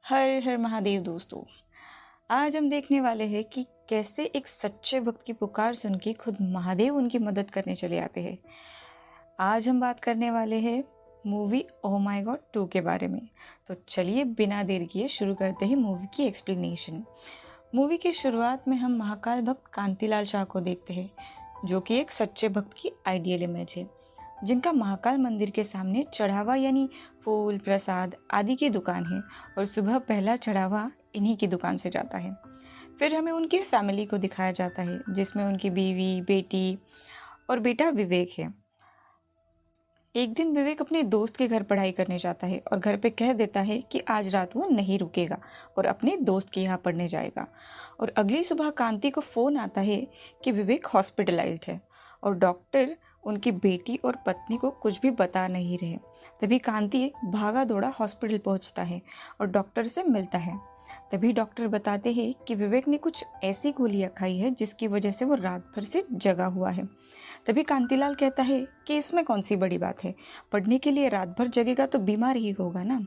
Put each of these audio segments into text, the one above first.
हर हर महादेव दोस्तों। आज हम देखने वाले हैं कि कैसे एक सच्चे भक्त की पुकार सुन के खुद महादेव उनकी मदद करने चले आते हैं। आज हम बात करने वाले हैं मूवी ओह माय गॉड 2 के बारे में। तो चलिए बिना देर किए शुरू करते हैं मूवी की एक्सप्लेनेशन। मूवी की शुरुआत में हम महाकाल भक्त कांतिलाल शाह को देखते हैं, जो कि एक सच्चे भक्त की आइडियल इमेज है, जिनका महाकाल मंदिर के सामने चढ़ावा यानी फूल प्रसाद आदि की दुकान है और सुबह पहला चढ़ावा इन्हीं की दुकान से जाता है। फिर हमें उनकी फैमिली को दिखाया जाता है, जिसमें उनकी बीवी, बेटी और बेटा विवेक है। एक दिन विवेक अपने दोस्त के घर पढ़ाई करने जाता है और घर पे कह देता है कि आज रात वो नहीं रुकेगा और अपने दोस्त के यहाँ पढ़ने जाएगा। और अगली सुबह कांति को फ़ोन आता है कि विवेक हॉस्पिटलाइज्ड है और डॉक्टर उनकी बेटी और पत्नी को कुछ भी बता नहीं रहे। तभी कांति भागा दौड़ा हॉस्पिटल पहुंचता है और डॉक्टर से मिलता है। तभी डॉक्टर बताते हैं कि विवेक ने कुछ ऐसी गोलियां खाई है जिसकी वजह से वो रात भर से जगा हुआ है। तभी कांतिलाल कहता है कि इसमें कौन सी बड़ी बात है, पढ़ने के लिए रात भर जगेगा तो बीमार ही होगा ना।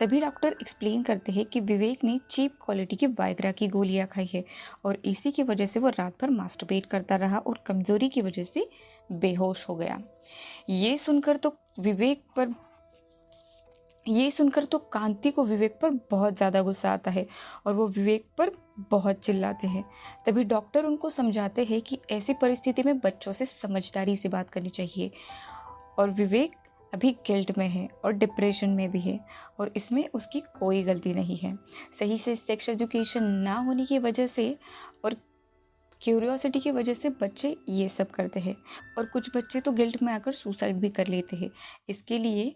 तभी डॉक्टर एक्सप्लेन करते हैं कि विवेक ने चीप क्वालिटी की वाइग्रा की गोलियां खाई है और इसी की वजह से वो रात भर मास्टरबेट करता रहा और कमजोरी की वजह से बेहोश हो गया। ये सुनकर तो कांति को विवेक पर बहुत ज़्यादा गुस्सा आता है और वो विवेक पर बहुत चिल्लाते हैं। तभी डॉक्टर उनको समझाते हैं कि ऐसी परिस्थिति में बच्चों से समझदारी से बात करनी चाहिए और विवेक अभी गिल्ट में है और डिप्रेशन में भी है और इसमें उसकी कोई गलती नहीं है। सही से सेक्स एजुकेशन ना होने की वजह से और क्यूरियोसिटी की वजह से बच्चे ये सब करते हैं और कुछ बच्चे तो गिल्ट में आकर सुसाइड भी कर लेते हैं। इसके लिए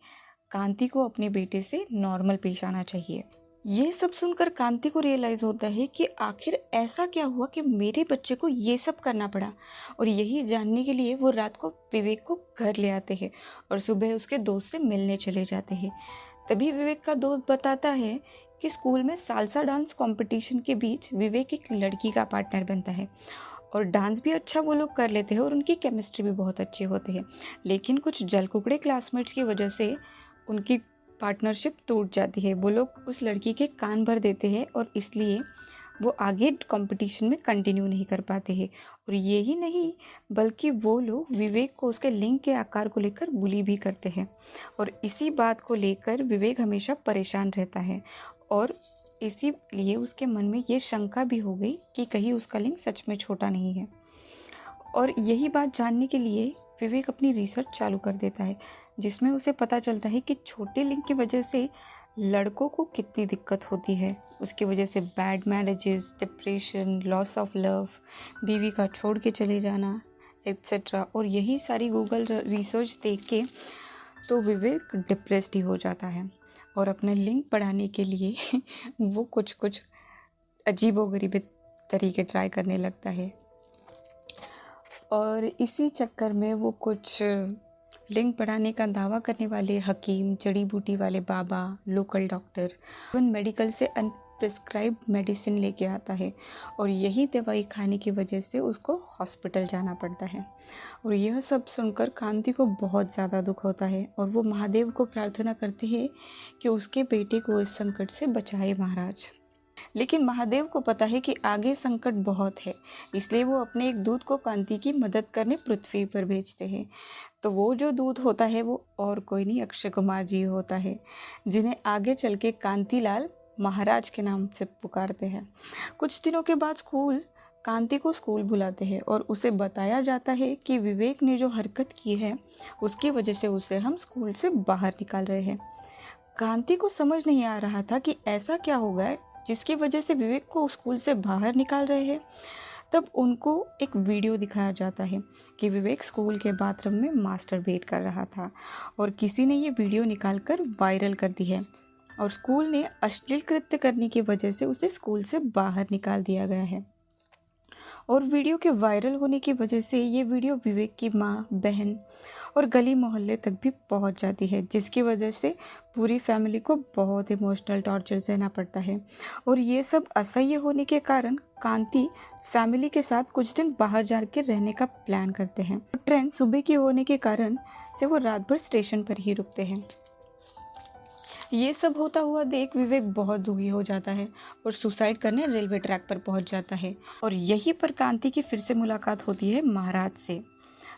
कांति को अपने बेटे से नॉर्मल पेश आना चाहिए। ये सब सुनकर कांति को रियलाइज होता है कि आखिर ऐसा क्या हुआ कि मेरे बच्चे को ये सब करना पड़ा, और यही जानने के लिए वो रात को विवेक को घर ले आते हैं और सुबह उसके दोस्त से मिलने चले जाते हैं। तभी विवेक का दोस्त बताता है कि स्कूल में सालसा डांस कंपटीशन के बीच विवेक एक लड़की का पार्टनर बनता है और डांस भी अच्छा वो लोग कर लेते हैं और उनकी केमिस्ट्री भी बहुत अच्छी होती है। लेकिन कुछ जलकुकड़े क्लासमेट्स की वजह से उनकी पार्टनरशिप टूट जाती है। वो लोग उस लड़की के कान भर देते हैं और इसलिए वो आगे कंपटीशन में कंटिन्यू नहीं कर पाते हैं। और यही नहीं बल्कि वो लोग विवेक को उसके लिंग के आकार को लेकर बुली भी करते हैं और इसी बात को लेकर विवेक हमेशा परेशान रहता है और इसीलिए उसके मन में ये शंका भी हो गई कि कहीं उसका लिंग सच में छोटा नहीं है। और यही बात जानने के लिए विवेक अपनी रिसर्च चालू कर देता है, जिसमें उसे पता चलता है कि छोटे लिंग की वजह से लड़कों को कितनी दिक्कत होती है। उसकी वजह से bad marriages, depression, loss of love, बीवी का छोड़ के चले जाना एक्सेट्रा। और यही सारी गूगल रिसर्च देख के तो विवेक डिप्रेस्ड ही हो जाता है और अपने लिंग बढ़ाने के लिए वो कुछ अजीबोगरीब तरीके ट्राई करने लगता है और इसी चक्कर में वो कुछ लिंग बढ़ाने का दावा करने वाले हकीम, जड़ी बूटी वाले बाबा, लोकल डॉक्टर, इवन मेडिकल से अनप्रिस्क्राइब मेडिसिन लेके आता है और यही दवाई खाने की वजह से उसको हॉस्पिटल जाना पड़ता है। और यह सब सुनकर कांति को बहुत ज़्यादा दुख होता है और वो महादेव को प्रार्थना करते हैं कि उसके बेटे को इस संकट से बचाए महाराज। लेकिन महादेव को पता है कि आगे संकट बहुत है, इसलिए वो अपने एक दूत को कांति की मदद करने पृथ्वी पर भेजते हैं। तो वो जो दूत होता है वो और कोई नहीं, अक्षय कुमार जी होता है, जिन्हें आगे चल के कांतिलाल महाराज के नाम से पुकारते हैं। कुछ दिनों के बाद कांति को स्कूल बुलाते हैं और उसे बताया जाता है कि विवेक ने जो हरकत की है उसकी वजह से उसे हम स्कूल से बाहर निकाल रहे हैं। कांति को समझ नहीं आ रहा था कि ऐसा क्या हो गया जिसकी वजह से विवेक को स्कूल से बाहर निकाल रहे हैं। तब उनको एक वीडियो दिखाया जाता है कि विवेक स्कूल के बाथरूम में मास्टरबेट कर रहा था और किसी ने ये वीडियो निकालकर वायरल कर दी है और स्कूल ने अश्लील कृत्य करने की वजह से उसे स्कूल से बाहर निकाल दिया गया है। और वीडियो के वायरल होने की वजह से ये वीडियो विवेक की माँ, बहन और गली मोहल्ले तक भी पहुंच जाती है, जिसकी वजह से पूरी फैमिली को बहुत इमोशनल टॉर्चर सहना पड़ता है। और ये सब असह्य होने के कारण कांति फैमिली के साथ कुछ दिन बाहर जाकर रहने का प्लान करते हैं। ट्रेन सुबह की होने के कारण से वो रात भर स्टेशन पर ही रुकते हैं। ये सब होता हुआ देख विवेक बहुत दुखी हो जाता है और सुसाइड करने रेलवे ट्रैक पर पहुंच जाता है। और यहीं पर कांति की फिर से मुलाकात होती है महाराज से।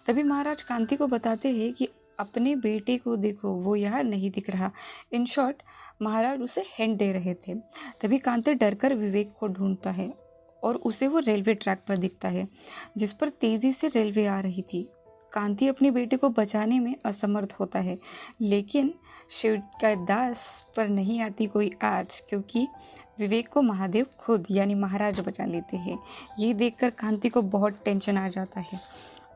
तभी महाराज कांति को बताते हैं कि अपने बेटे को देखो, वो यहाँ नहीं दिख रहा। इन शॉर्ट महाराज उसे हिंट दे रहे थे। तभी कांति डरकर विवेक को ढूंढता है और उसे वो रेलवे ट्रैक पर दिखता है जिस पर तेजी से रेलवे आ रही थी। कांति अपने बेटे को बचाने में असमर्थ होता है, लेकिन शिव का दास पर नहीं आती कोई आज, क्योंकि विवेक को महादेव खुद यानी महाराज बचा लेते हैं। ये देखकर कांति को बहुत टेंशन आ जाता है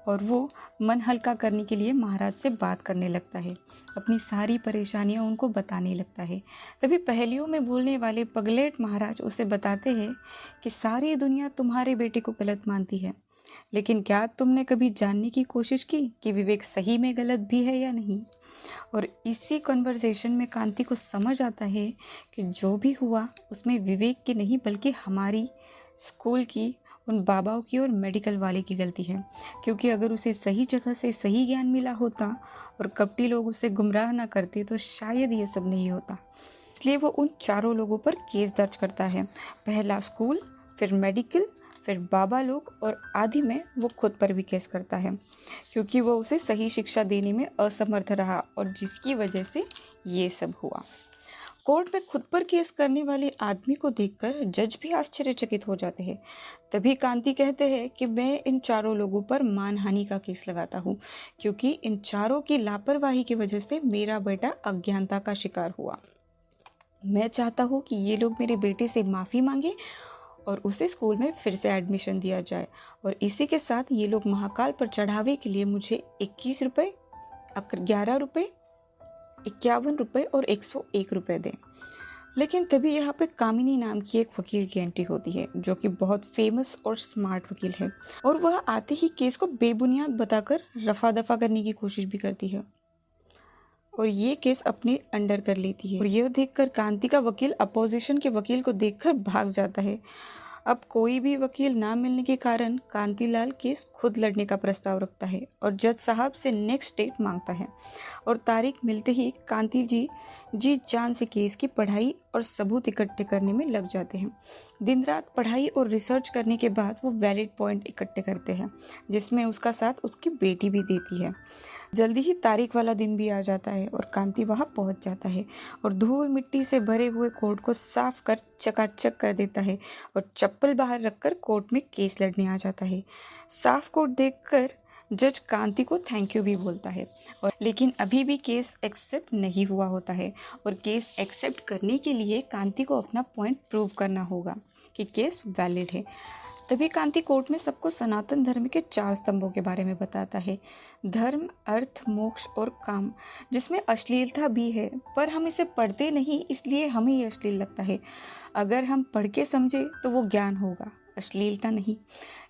और वो मन हल्का करने के लिए महाराज से बात करने लगता है, अपनी सारी परेशानियां उनको बताने लगता है। तभी पहेलियों में बोलने वाले पगलेट महाराज उसे बताते हैं कि सारी दुनिया तुम्हारे बेटे को गलत मानती है, लेकिन क्या तुमने कभी जानने की कोशिश की कि विवेक सही में गलत भी है या नहीं। और इसी कन्वर्सेशन में कांति को समझ आता है कि जो भी हुआ उसमें विवेक की नहीं बल्कि हमारी स्कूल की, उन बाबाओं की और मेडिकल वाले की गलती है, क्योंकि अगर उसे सही जगह से सही ज्ञान मिला होता और कपटी लोग उसे गुमराह ना करते तो शायद ये सब नहीं होता। इसलिए वो उन चारों लोगों पर केस दर्ज करता है, पहला स्कूल, फिर मेडिकल, फिर बाबा लोग और आदि में वो खुद पर भी केस करता है, क्योंकि वो उसे सही शिक्षा देने में असमर्थ रहा और जिसकी वजह से ये सब हुआ। कोर्ट में खुद पर केस करने वाले आदमी को देखकर जज भी आश्चर्यचकित हो जाते हैं। तभी कांति कहते हैं कि मैं इन चारों लोगों पर मानहानि का केस लगाता हूँ, क्योंकि इन चारों की लापरवाही की वजह से मेरा बेटा अज्ञानता का शिकार हुआ। मैं चाहता हूँ कि ये लोग मेरे बेटे से माफ़ी मांगे और उसे स्कूल में फिर से एडमिशन दिया जाए, और इसी के साथ ये लोग महाकाल पर चढ़ावे के लिए मुझे 21 रुपये, 11 रुपये, 51 रुपये और 101 रुपये दें। लेकिन तभी यहाँ पे कामिनी नाम की एक वकील की एंट्री होती है, जो कि बहुत फेमस और स्मार्ट वकील है, और वह आते ही केस को बेबुनियाद बताकर रफा दफा करने की कोशिश भी करती है और ये केस अपने अंडर कर लेती है। और यह देखकर कांति का वकील अपोजिशन के वकील को देखकर भाग जाता है। अब कोई भी वकील ना मिलने के कारण कांतिलाल केस खुद लड़ने का प्रस्ताव रखता है और जज साहब से नेक्स्ट डेट मांगता है, और तारीख मिलते ही कांति जी जान से केस की पढ़ाई और सबूत इकट्ठे करने में लग जाते हैं। दिन रात पढ़ाई और रिसर्च करने के बाद वो वैलिड पॉइंट इकट्ठे करते हैं, जिसमें उसका साथ उसकी बेटी भी देती है। जल्दी ही तारीख वाला दिन भी आ जाता है और कांति वहाँ पहुँच जाता है और धूल मिट्टी से भरे हुए कोर्ट को साफ कर चकाचक कर देता है और चप्पल बाहर रखकर कोर्ट में केस लड़ने आ जाता है। साफ कोर्ट देखकर जज कांति को थैंक यू भी बोलता है, और लेकिन अभी भी केस एक्सेप्ट नहीं हुआ होता है, और केस एक्सेप्ट करने के लिए कांति को अपना पॉइंट प्रूव करना होगा कि केस वैलिड है। तभी कांति कोर्ट में सबको सनातन धर्म के 4 स्तंभों के बारे में बताता है, धर्म, अर्थ, मोक्ष और काम, जिसमें अश्लीलता भी है, पर हम इसे पढ़ते नहीं इसलिए हमें ये अश्लील लगता है। अगर हम पढ़ के समझे तो वो ज्ञान होगा, अश्लीलता नहीं।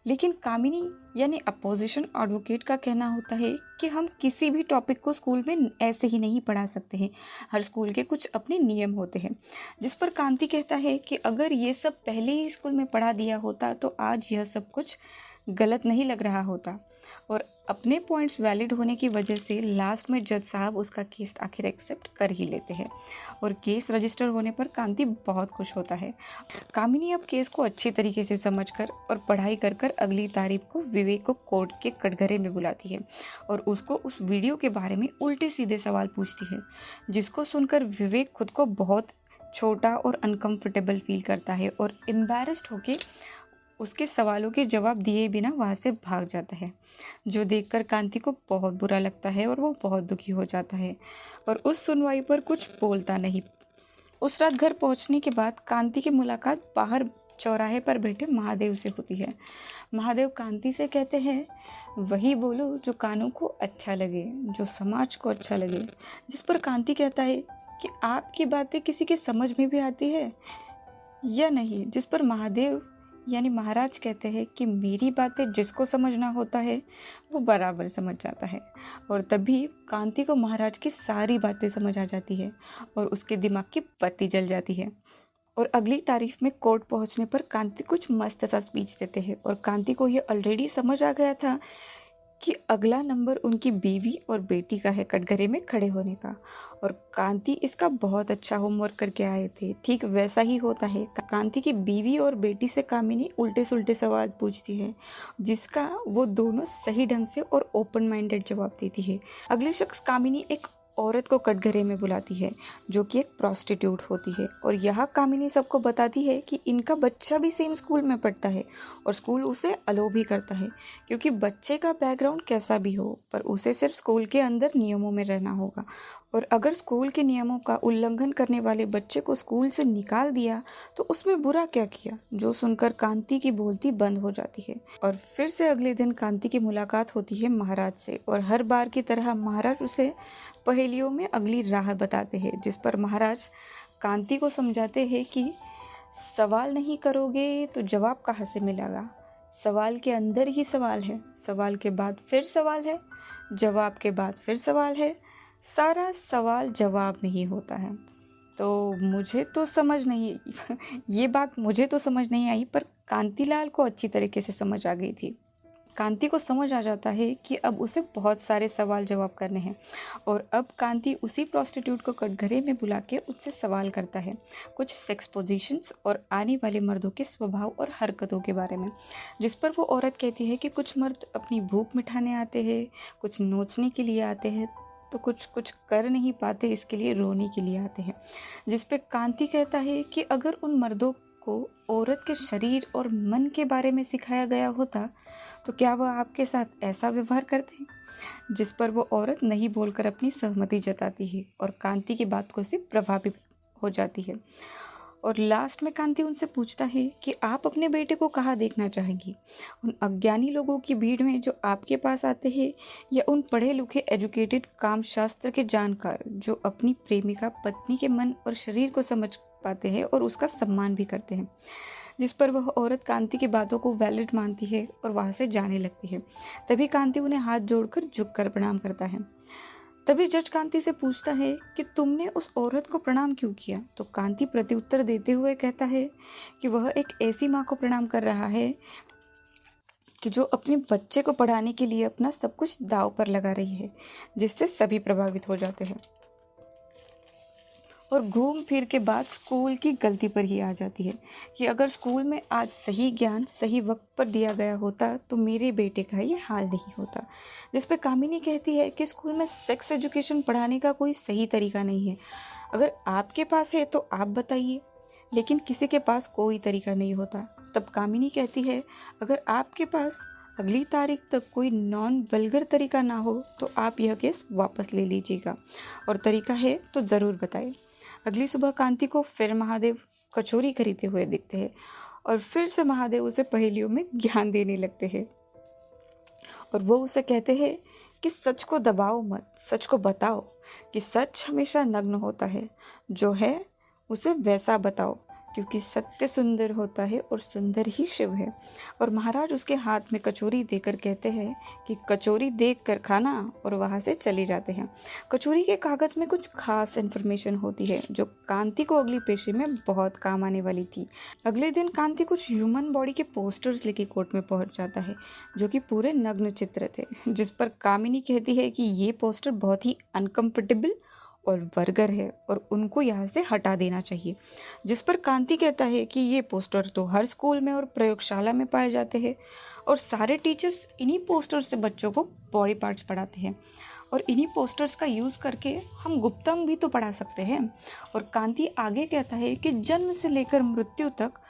लेकिन कामिनी यानी अपोजिशन एडवोकेट का कहना होता है कि हम किसी भी टॉपिक को स्कूल में ऐसे ही नहीं पढ़ा सकते हैं, हर स्कूल के कुछ अपने नियम होते हैं। जिस पर कांति कहता है कि अगर ये सब पहले ही स्कूल में पढ़ा दिया होता तो आज यह सब कुछ गलत नहीं लग रहा होता, और अपने पॉइंट्स वैलिड होने की वजह से लास्ट में जज साहब उसका केस आखिर एक्सेप्ट कर ही लेते हैं, और केस रजिस्टर होने पर कांति बहुत खुश होता है। कामिनी अब केस को अच्छी तरीके से समझकर और पढ़ाई कर कर अगली तारीख को विवेक को कोर्ट के कटघरे में बुलाती है और उसको उस वीडियो के बारे में उल्टे सीधे सवाल पूछती है, जिसको सुनकर विवेक खुद को बहुत छोटा और अनकंफर्टेबल फील करता है और एम्बैरेस्ड होके उसके सवालों के जवाब दिए बिना वहाँ से भाग जाता है, जो देखकर कांति को बहुत बुरा लगता है और वो बहुत दुखी हो जाता है और उस सुनवाई पर कुछ बोलता नहीं। उस रात घर पहुँचने के बाद कांति की मुलाकात बाहर चौराहे पर बैठे महादेव से होती है। महादेव कांति से कहते हैं, वही बोलो जो कानों को अच्छा लगे, जो समाज को अच्छा लगे। जिस पर कांति कहता है कि आपकी बातें किसी के समझ में भी आती है या नहीं। जिस पर महादेव यानी महाराज कहते हैं कि मेरी बातें जिसको समझना होता है वो बराबर समझ जाता है, और तभी कांति को महाराज की सारी बातें समझ आ जाती है और उसके दिमाग की बत्ती जल जाती है। और अगली तारीख में कोर्ट पहुंचने पर कांति कुछ मस्त सा स्पीच देते हैं, और कांति को ये ऑलरेडी समझ आ गया था कि अगला नंबर उनकी बीवी और बेटी का है कटघरे में खड़े होने का, और कांति इसका बहुत अच्छा होमवर्क करके आए थे। ठीक वैसा ही होता है। कांति की बीवी और बेटी से कामिनी उल्टे सुल्टे सवाल पूछती है, जिसका वो दोनों सही ढंग से और ओपन माइंडेड जवाब देती है। अगले शख्स कामिनी एक औरत को कटघरे में बुलाती है, जो कि एक प्रोस्टिट्यूट होती है, और यह कामिनी सबको बताती है कि इनका बच्चा भी सेम स्कूल में पढ़ता है और स्कूल उसे अलो भी करता है, क्योंकि बच्चे का बैकग्राउंड कैसा भी हो, पर उसे सिर्फ स्कूल के अंदर नियमों में रहना होगा। और अगर स्कूल के नियमों का उल्लंघन करने वाले बच्चे को स्कूल से निकाल दिया तो उसमें बुरा क्या किया। जो सुनकर कांति की बोलती बंद हो जाती है। और फिर से अगले दिन कांति की मुलाकात होती है महाराज से, और हर बार की तरह महाराज उसे पहेलियों में अगली राह बताते हैं, जिस पर महाराज कांति को समझाते हैं कि सवाल नहीं करोगे तो जवाब कहाँ से मिलेगा। सवाल के अंदर ही सवाल है, सवाल के बाद फिर सवाल है, जवाब के बाद फिर सवाल है, सारा सवाल जवाब में ही होता है। तो मुझे तो समझ नहीं ये बात मुझे तो समझ नहीं आई, पर कांतिलाल को अच्छी तरीके से समझ आ गई थी। कांति को समझ आ जाता है कि अब उसे बहुत सारे सवाल जवाब करने हैं, और अब कांति उसी प्रोस्टिट्यूट को कटघरे में बुला के उससे सवाल करता है कुछ सेक्स पोजीशंस और आने वाले मर्दों के स्वभाव और हरकतों के बारे में, जिस पर वो औरत कहती है कि कुछ मर्द अपनी भूख मिटाने आते हैं, कुछ नोचने के लिए आते हैं, तो कुछ कर नहीं पाते इसके लिए रोने के लिए आते हैं। जिस पे कांति कहता है कि अगर उन मर्दों को औरत के शरीर और मन के बारे में सिखाया गया होता तो क्या वह आपके साथ ऐसा व्यवहार करते। जिस पर वो औरत नहीं बोलकर अपनी सहमति जताती है, और कांति की बात को से प्रभावित हो जाती है। और लास्ट में कांति उनसे पूछता है कि आप अपने बेटे को कहाँ देखना चाहेंगी, उन अज्ञानी लोगों की भीड़ में जो आपके पास आते हैं, या उन पढ़े लिखे एजुकेटेड काम शास्त्र के जानकार जो अपनी प्रेमिका पत्नी के मन और शरीर को समझ पाते हैं और उसका सम्मान भी करते हैं। जिस पर वह औरत कांति की बातों को वैलिड मानती है और वहाँ से जाने लगती है। तभी कांति उन्हें हाथ जोड़कर झुककर प्रणाम करता है। तभी जज कांति से पूछता है कि तुमने उस औरत को प्रणाम क्यों किया। तो कांति प्रत्युत्तर देते हुए कहता है कि वह एक ऐसी माँ को प्रणाम कर रहा है कि जो अपने बच्चे को पढ़ाने के लिए अपना सब कुछ दांव पर लगा रही है, जिससे सभी प्रभावित हो जाते हैं और घूम फिर के बात स्कूल की गलती पर ही आ जाती है कि अगर स्कूल में आज सही ज्ञान सही वक्त पर दिया गया होता तो मेरे बेटे का ये हाल नहीं होता। जिस पे कामिनी कहती है कि स्कूल में सेक्स एजुकेशन पढ़ाने का कोई सही तरीका नहीं है, अगर आपके पास है तो आप बताइए, लेकिन किसी के पास कोई तरीका नहीं होता। तब कामिनी कहती है अगर आपके पास अगली तारीख तक कोई नॉन वल्गर तरीका ना हो तो आप यह केस वापस ले लीजिएगा, और तरीका है तो ज़रूर बताएं। अगली सुबह कांति को फिर महादेव कचौरी खरीदते हुए दिखते हैं, और फिर से महादेव उसे पहेलियों में ज्ञान देने लगते हैं, और वो उसे कहते हैं कि सच को दबाओ मत, सच को बताओ कि सच हमेशा नग्न होता है, जो है उसे वैसा बताओ, क्योंकि सत्य सुंदर होता है और सुंदर ही शिव है। और महाराज उसके हाथ में कचौरी देकर कहते हैं कि कचौरी देख कर खाना, और वहाँ से चले जाते हैं। कचौरी के कागज़ में कुछ खास इन्फॉर्मेशन होती है जो कांति को अगली पेशे में बहुत काम आने वाली थी। अगले दिन कांति कुछ ह्यूमन बॉडी के पोस्टर्स लेके कोर्ट में पहुँच जाता है, जो कि पूरे नग्न चित्र थे, जिस पर कामिनी कहती है कि ये पोस्टर बहुत ही अनकम्फर्टेबल और वर्गर है और उनको यहाँ से हटा देना चाहिए। जिस पर कांति कहता है कि ये पोस्टर तो हर स्कूल में और प्रयोगशाला में पाए जाते हैं, और सारे टीचर्स इन्हीं पोस्टर्स से बच्चों को बॉडी पार्ट्स पढ़ाते हैं, और इन्हीं पोस्टर्स का यूज़ करके हम गुप्तंग भी तो पढ़ा सकते हैं। और कांति आगे कहता है कि जन्म से लेकर मृत्यु तक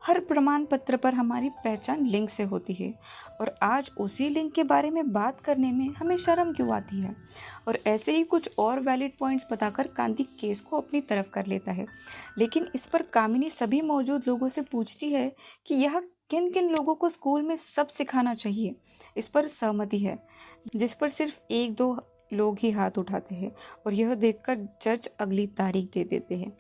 हर प्रमाण पत्र पर हमारी पहचान लिंग से होती है, और आज उसी लिंग के बारे में बात करने में हमें शर्म क्यों आती है। और ऐसे ही कुछ और वैलिड पॉइंट्स बताकर कांति केस को अपनी तरफ कर लेता है। लेकिन इस पर कामिनी सभी मौजूद लोगों से पूछती है कि यह किन किन लोगों को स्कूल में सब सिखाना चाहिए। इस पर सहमति है, जिस पर सिर्फ एक दो लोग ही हाथ उठाते हैं, और यह देखकर जज अगली तारीख दे देते हैं।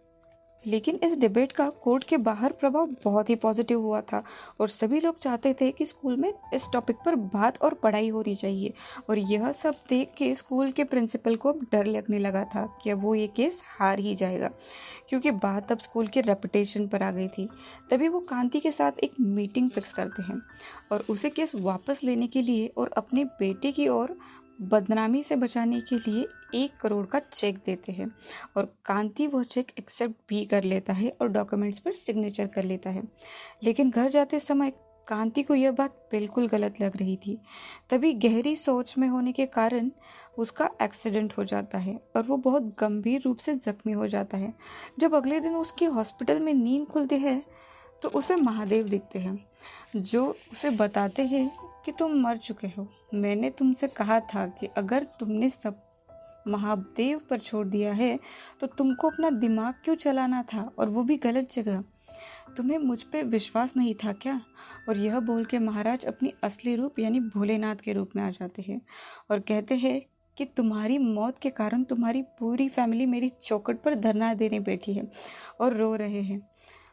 लेकिन इस डिबेट का कोर्ट के बाहर प्रभाव बहुत ही पॉजिटिव हुआ था और सभी लोग चाहते थे कि स्कूल में इस टॉपिक पर बात और पढ़ाई होनी चाहिए। और यह सब देख के स्कूल के प्रिंसिपल को अब डर लगने लगा था कि अब वो ये केस हार ही जाएगा, क्योंकि बात अब स्कूल के रेपुटेशन पर आ गई थी। तभी वो कांति के साथ एक मीटिंग फिक्स करते हैं और उसे केस वापस लेने के लिए और अपने बेटे की और बदनामी से बचाने के लिए 1 करोड़ का चेक देते हैं। और कांति वो चेक एक्सेप्ट भी कर लेता है और डॉक्यूमेंट्स पर सिग्नेचर कर लेता है। लेकिन घर जाते समय कांति को यह बात बिल्कुल गलत लग रही थी। तभी गहरी सोच में होने के कारण उसका एक्सीडेंट हो जाता है और वो बहुत गंभीर रूप से जख्मी हो जाता है। जब अगले दिन उसके हॉस्पिटल में नींद खुलती है तो उसे महादेव दिखते हैं, जो उसे बताते हैं कि तुम मर चुके हो। मैंने तुमसे कहा था कि अगर तुमने सब महादेव पर छोड़ दिया है तो तुमको अपना दिमाग क्यों चलाना था, और वो भी गलत जगह। तुम्हें मुझ पे विश्वास नहीं था क्या? और यह बोल के महाराज अपनी असली रूप यानी भोलेनाथ के रूप में आ जाते हैं और कहते हैं कि तुम्हारी मौत के कारण तुम्हारी पूरी फैमिली मेरी चौखट पर धरना देने बैठी है और रो रहे हैं।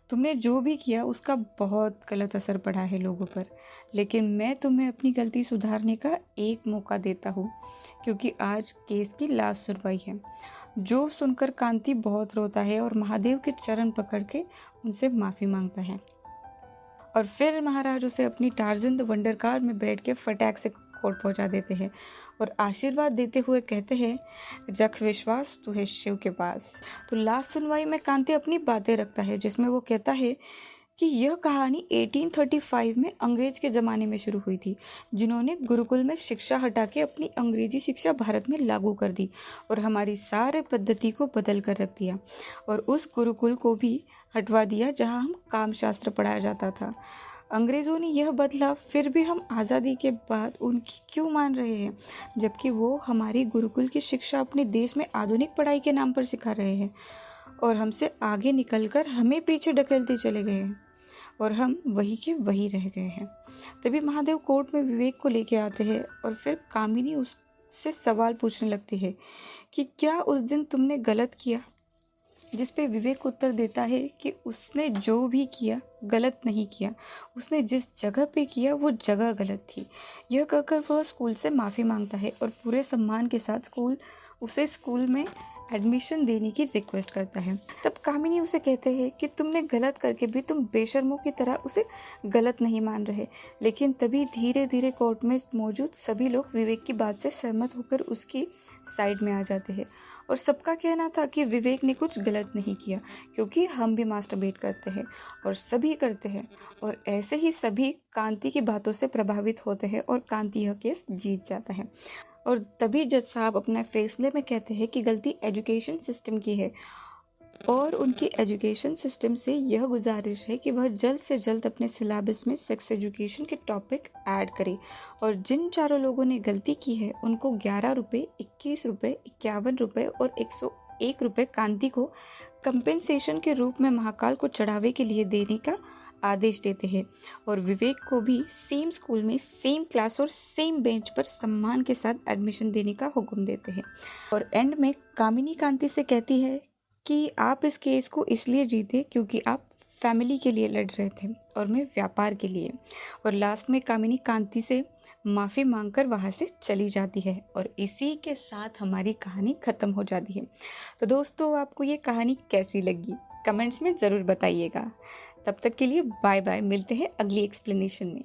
तुमने जो भी किया उसका बहुत गलत असर पड़ा है लोगों पर, लेकिन मैं तुम्हें अपनी गलती सुधारने का एक मौका देता हूँ, क्योंकि आज केस की लास्ट सुनवाई है। जो सुनकर कांति बहुत रोता है और महादेव के चरण पकड़ के उनसे माफ़ी मांगता है। और फिर महाराज उसे अपनी टार्जन द वंडर कार में बैठ के फटाक से कोर्ट पहुंचा देते हैं और आशीर्वाद देते हुए कहते हैं, रख विश्वास तू है शिव के पास। तो लास्ट सुनवाई में कांति अपनी बातें रखता है, जिसमें वो कहता है कि यह कहानी 1835 में अंग्रेज के ज़माने में शुरू हुई थी, जिन्होंने गुरुकुल में शिक्षा हटा के अपनी अंग्रेजी शिक्षा भारत में लागू कर दी और हमारी सारे पद्धति को बदल कर रख दिया, और उस गुरुकुल को भी हटवा दिया जहां हम कामशास्त्र पढ़ाया जाता था। अंग्रेज़ों ने यह बदला, फिर भी हम आज़ादी के बाद उनकी क्यों मान रहे हैं, जबकि वो हमारी गुरुकुल की शिक्षा अपने देश में आधुनिक पढ़ाई के नाम पर सिखा रहे हैं और हमसे आगे निकलकर हमें पीछे ढकेलते चले गए हैं और हम वही के वही रह गए हैं। तभी महादेव कोर्ट में विवेक को लेके आते हैं और फिर कामिनी उससे सवाल पूछने लगती है कि क्या उस दिन तुमने गलत किया, जिस पे विवेक उत्तर देता है कि उसने जो भी किया गलत नहीं किया, उसने जिस जगह पे किया वो जगह गलत थी। यह कहकर वह स्कूल से माफ़ी मांगता है और पूरे सम्मान के साथ उसे स्कूल में एडमिशन देने की रिक्वेस्ट करता है। तब कामिनी उसे कहते हैं कि तुमने गलत करके भी तुम बेशर्मों की तरह उसे गलत नहीं मान रहे। लेकिन तभी धीरे धीरे कोर्ट में मौजूद सभी लोग विवेक की बात से सहमत होकर उसकी साइड में आ जाते हैं और सबका कहना था कि विवेक ने कुछ गलत नहीं किया, क्योंकि हम भी मास्टरबेट करते हैं और सभी करते हैं। और ऐसे ही सभी कांति की बातों से प्रभावित होते हैं और कांति यह केस जीत जाता है। और तभी जज साहब अपने फैसले में कहते हैं कि गलती एजुकेशन सिस्टम की है और उनकी एजुकेशन सिस्टम से यह गुजारिश है कि वह जल्द से जल्द अपने सिलेबस में सेक्स एजुकेशन के टॉपिक ऐड करे। और जिन चारों लोगों ने गलती की है उनको 11 रुपये, 21 रुपये, 51 रुपये और 101 रुपये कांति को कंपेंसेशन के रूप में महाकाल को चढ़ावे के लिए देने का आदेश देते हैं। और विवेक को भी सेम स्कूल में सेम क्लास और सेम बेंच पर सम्मान के साथ एडमिशन देने का हुक्म देते हैं। और एंड में कामिनी कांति से कहती है कि आप इस केस को इसलिए जीते क्योंकि आप फैमिली के लिए लड़ रहे थे और मैं व्यापार के लिए। और लास्ट में कामिनी कांति से माफ़ी मांगकर वहाँ से चली जाती है और इसी के साथ हमारी कहानी ख़त्म हो जाती है। तो दोस्तों, आपको ये कहानी कैसी लगी कमेंट्स में ज़रूर बताइएगा। तब तक के लिए बाय बाय, मिलते हैं अगली एक्सप्लेनेशन में।